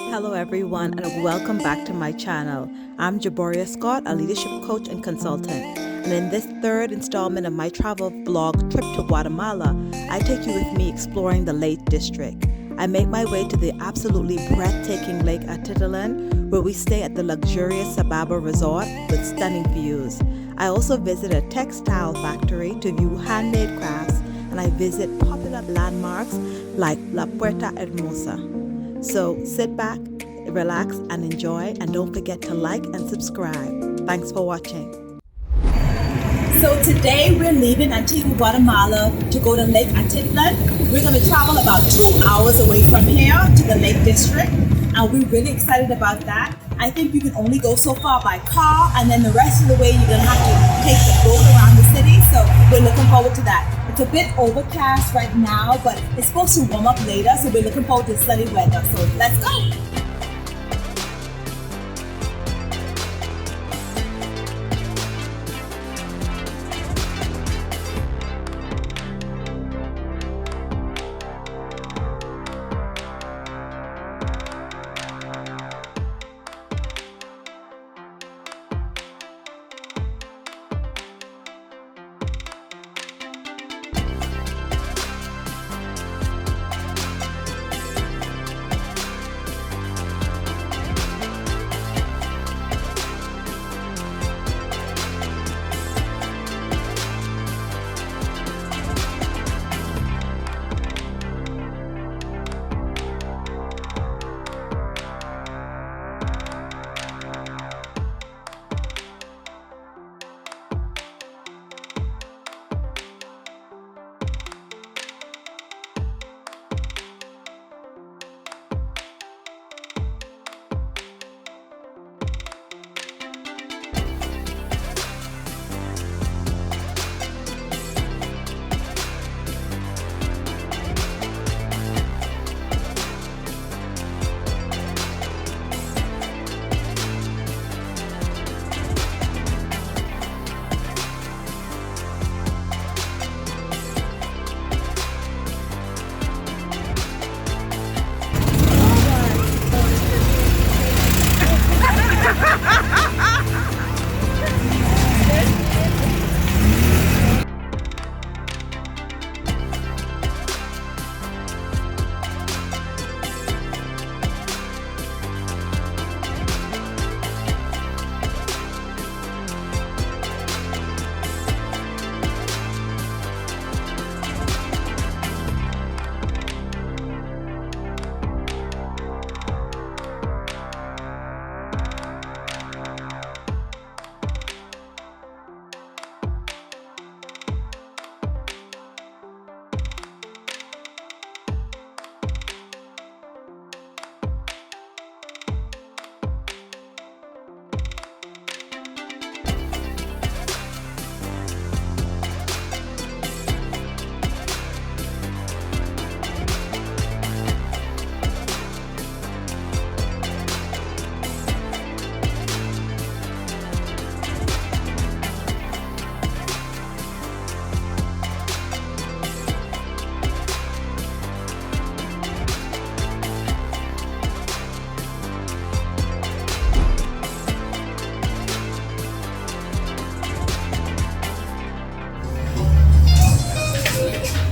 Hello, everyone, and welcome back to my channel. I'm Jeboria Scott, a leadership coach and consultant. And in this third installment of my travel vlog trip to Guatemala, I take you with me exploring the Lake District. I make my way to the absolutely breathtaking Lake Atitlan, where we stay at the luxurious Sababa Resort with stunning views. I also visit a textile factory to view handmade crafts, and I visit popular landmarks like La Puerta Hermosa. So sit back, relax, and enjoy, and don't forget to like and subscribe. Thanks for watching. So today we're leaving Antigua, Guatemala to go to Lake Atitlan. We're going to travel about 2 hours away from here to the Lake District, and we're really excited about that. I think you can only go so far by car, and then the rest of the way you're going to have to take the boat around the city, so we're looking forward to that. It's a bit overcast right now, but it's supposed to warm up later, so we're looking forward to sunny weather. So let's go.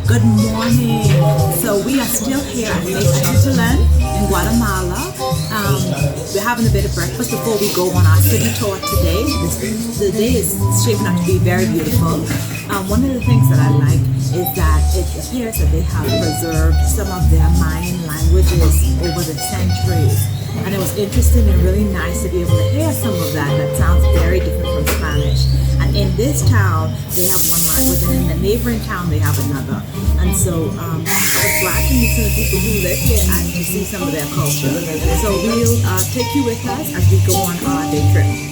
Good morning. So we are still here at Lake Atitlan in Guatemala. We're having a bit of breakfast before we go on our city tour today. The day is shaping up to be very beautiful. One of the things that I like is that it appears that they have preserved some of their Mayan languages over the centuries. And it was interesting and really nice to be able to hear some of that. That sounds very different from Spanish. And in this town, they have one language, and in the neighboring town, they have another. And so I was glad to meet some of the people who live here and to see some of their culture. So we'll take you with us as we go on our day trip.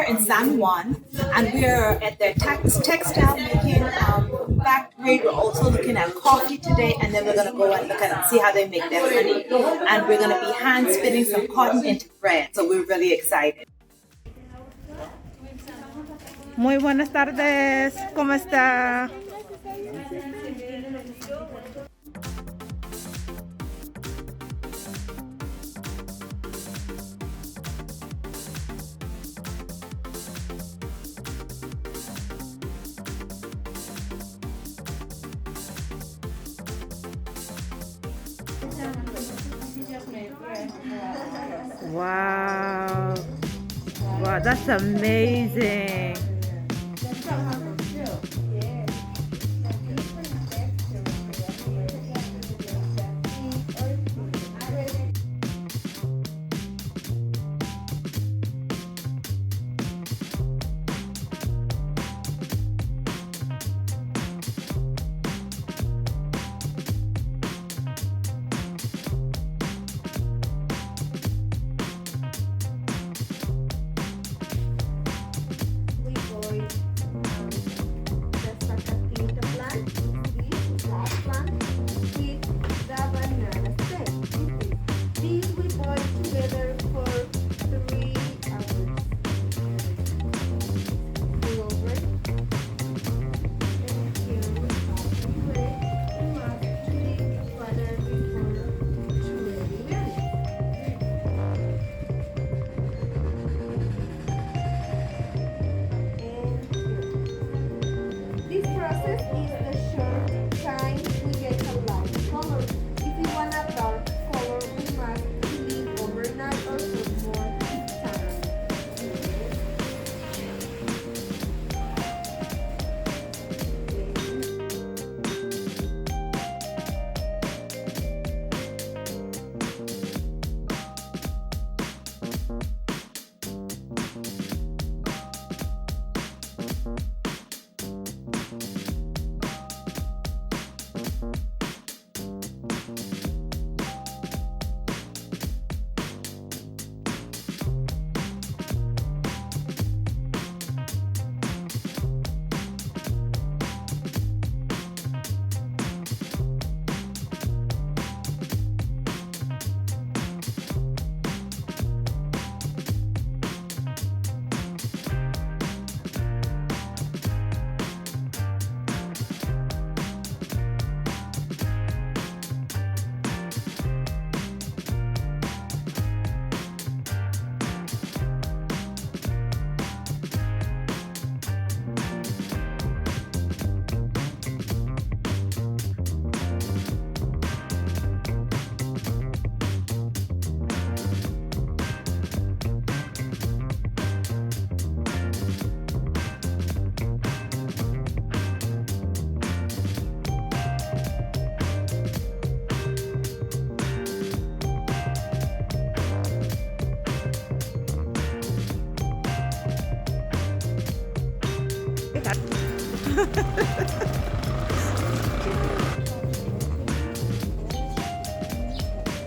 here in San Juan, and we're at their textile making factory. We're also looking at coffee today, and then we're going to go and look at see how they make their honey. And we're going to be hand spinning some cotton into thread, so we're really excited. Muy buenas tardes, ¿cómo está? Wow. Wow, that's amazing.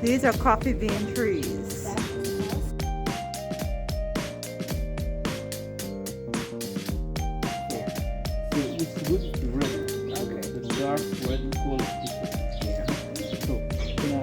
These are coffee bean trees. It's good red. Okay. The dark red color is different. Yeah. So now.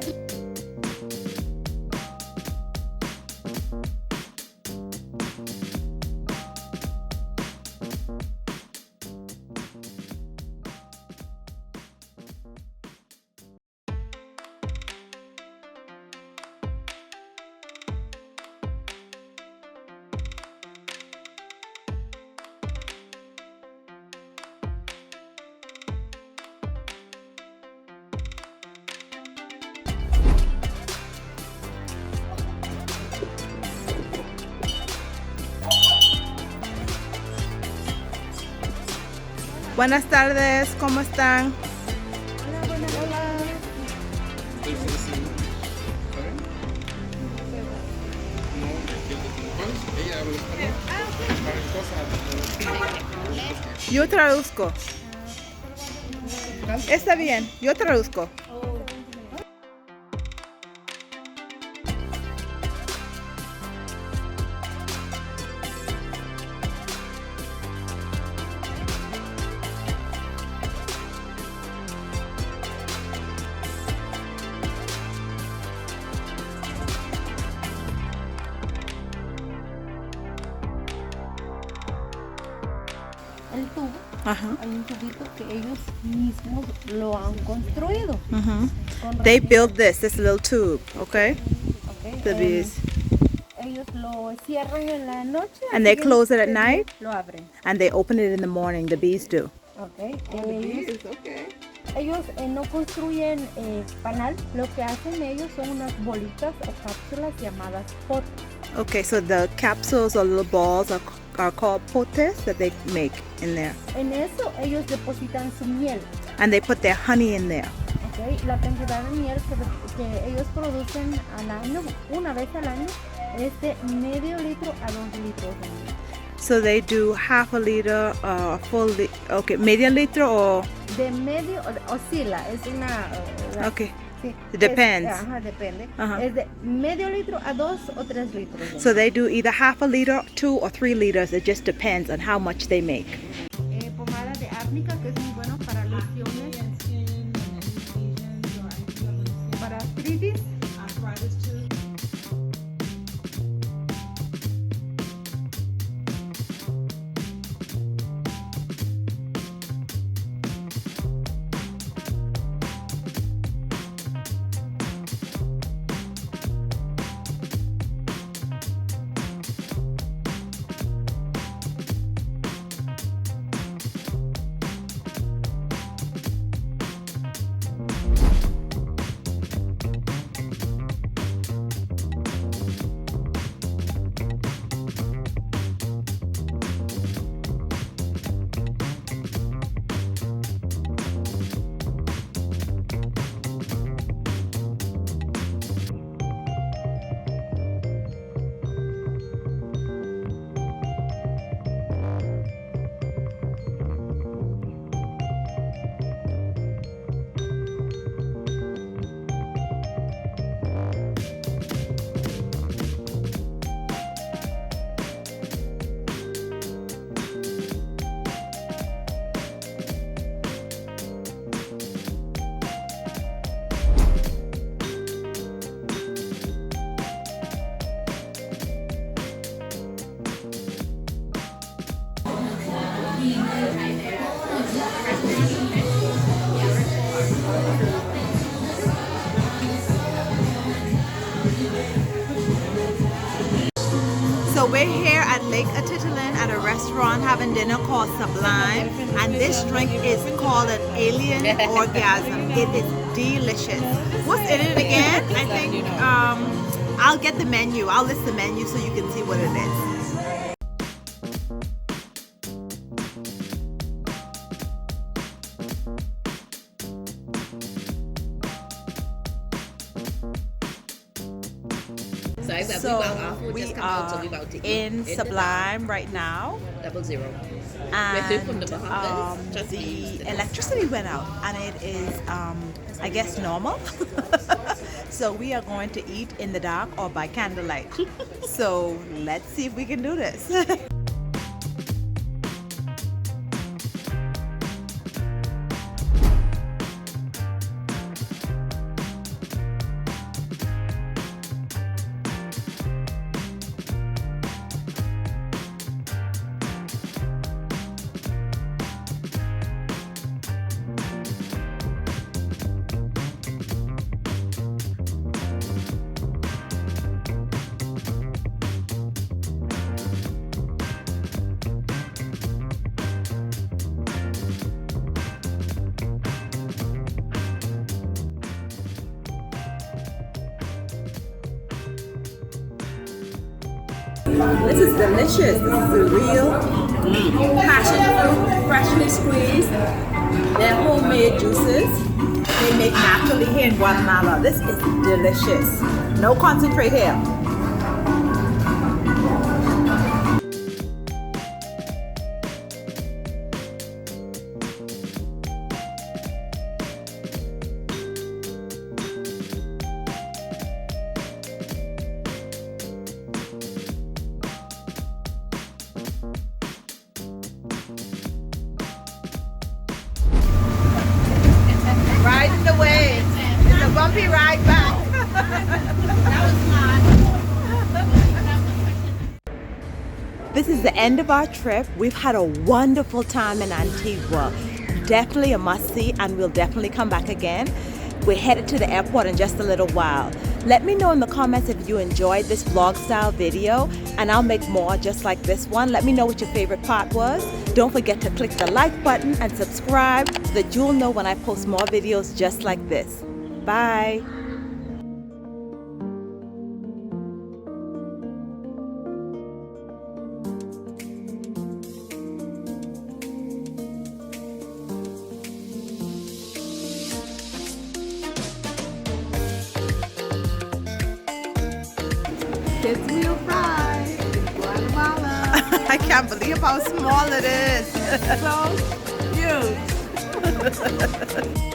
Buenas tardes, ¿cómo están? Yo traduzco. Está bien, yo traduzco. Ajá. Hay un tubito que ellos mismos lo han construido. They build this little tube, okay? Okay. The bees. Ellos lo cierran en la noche. And they close it at siguiente night? día Lo abren. And they open it in the morning, the bees do. Okay. Ellos no construyen panal. Lo que hacen ellos son unas bolitas o cápsulas llamadas potes. Okay, so the capsules or little balls are called potes that they make in there. En eso ellos depositan su miel. And they put their honey in there. Okay. La cantidad de miel que ellos producen al año, una vez al año, es de medio litro a 2 litros de miel. So they do half a liter, okay, medio litro or? De medio, oscila, es una... Okay, sí, it depends. Depende. Uh-huh. Es de medio litro a 2 o 3 litros. So they do either half a liter, 2 or 3 liters. It just depends on how much they make. Pomada de árnica, que es muy bueno para lesiones, para artritis. So we're here at Lake Atitlan at a restaurant having dinner called Sublime, and this drink is called an alien orgasm. It is delicious. What's in it again? I think I'll get the menu. I'll list the menu so you can see what it is. So we are in Sublime right now, 00. and the electricity went out, and it is, I guess, normal. So we are going to eat in the dark or by candlelight. So let's see if we can do this. This is delicious. This is the real passion fruit, freshly squeezed. They're homemade juices. They make naturally here in Guatemala. This is delicious. No concentrate here. Riding the wave. It's a bumpy ride back. That was fun. This is the end of our trip. We've had a wonderful time in Antigua. Definitely a must-see, and we'll definitely come back again. We're headed to the airport in just a little while. Let me know in the comments if you enjoyed this vlog style video, and I'll make more just like this one. Let me know what your favorite part was. Don't forget to click the like button and subscribe so that you'll know when I post more videos just like this. Bye. Kids meal fry in Guatemala. I can't believe how small it is. So cute.